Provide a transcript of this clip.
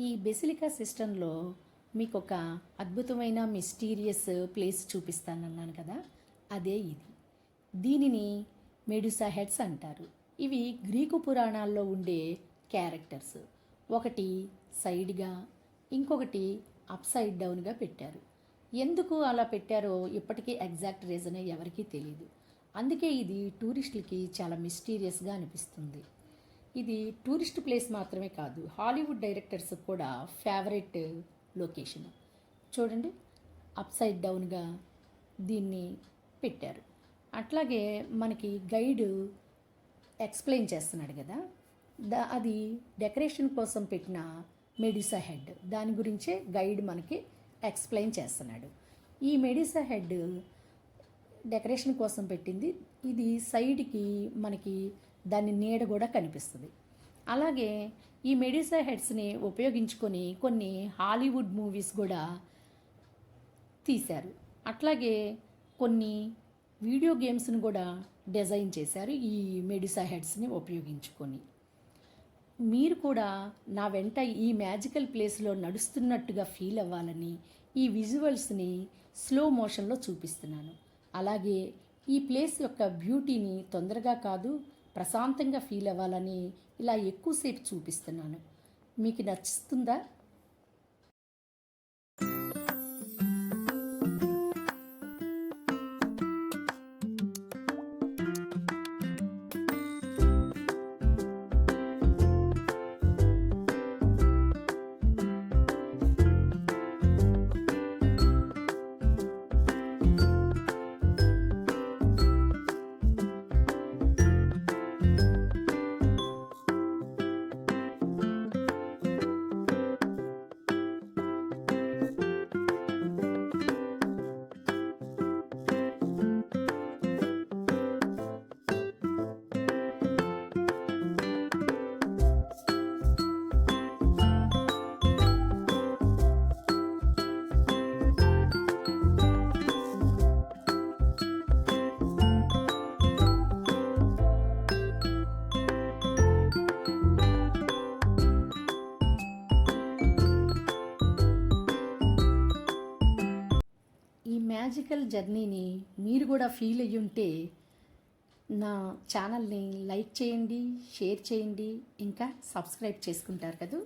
ఈ బెసిలికా సిస్టంలో మీకు ఒక అద్భుతమైన మిస్టీరియస్ ప్లేస్ చూపిస్తానన్నాను కదా, అదే ఇది. దీనిని మెడుసా హెడ్స్ అంటారు. ఇవి గ్రీకు పురాణాల్లో ఉండే క్యారెక్టర్స్. ఒకటి సైడ్గా, ఇంకొకటి అప్ సైడ్ డౌన్గా పెట్టారు. ఎందుకు అలా పెట్టారో ఇప్పటికీ ఎగ్జాక్ట్ రీజన్ ఎవరికీ తెలియదు. అందుకే ఇది టూరిస్టులకి చాలా మిస్టీరియస్గా అనిపిస్తుంది. ఇది టూరిస్ట్ ప్లేస్ మాత్రమే కాదు, హాలీవుడ్ డైరెక్టర్స్ కూడా ఫేవరెట్ లొకేషన్. చూడండి, అప్ సైడ్ డౌన్గా దీన్ని పెట్టారు. అట్లాగే మనకి గైడ్ ఎక్స్ప్లెయిన్ చేస్తున్నాడు కదా, అది డెకరేషన్ కోసం పెట్టిన మెడుసా హెడ్. దాని గురించే గైడ్ మనకి ఎక్స్ప్లెయిన్ చేస్తున్నాడు. ఈ మెడుసా హెడ్ డెకరేషన్ కోసం పెట్టింది. ఇది సైడ్కి మనకి దాని నీడ కూడా కనిపిస్తుంది. అలాగే ఈ మెడుసా హెడ్స్ని ఉపయోగించుకొని కొన్ని హాలీవుడ్ మూవీస్ కూడా తీశారు. అట్లాగే కొన్ని వీడియో గేమ్స్ని కూడా డిజైన్ చేశారు ఈ మెడుసా హెడ్స్ని ఉపయోగించుకొని. మీరు కూడా నా వెంట ఈ మ్యాజికల్ ప్లేస్లో నడుస్తున్నట్టుగా ఫీల్ అవ్వాలని ఈ విజువల్స్ని స్లో మోషన్లో చూపిస్తున్నాను. అలాగే ఈ ప్లేస్ యొక్క బ్యూటీని తొందరగా కాదు, ప్రశాంతంగా ఫీల్ అవ్వాలని ఇలా ఎక్కువసేపు చూపిస్తున్నాను. మీకు నచ్చుతుందా? ఈ మ్యాజికల్ జర్నీని మీరు కూడా ఫీల్ అయ్యి ఉంటే నా ఛానల్ని లైక్ చేయండి, షేర్ చేయండి, ఇంకా సబ్స్క్రైబ్ చేసుకుంటారు కదా.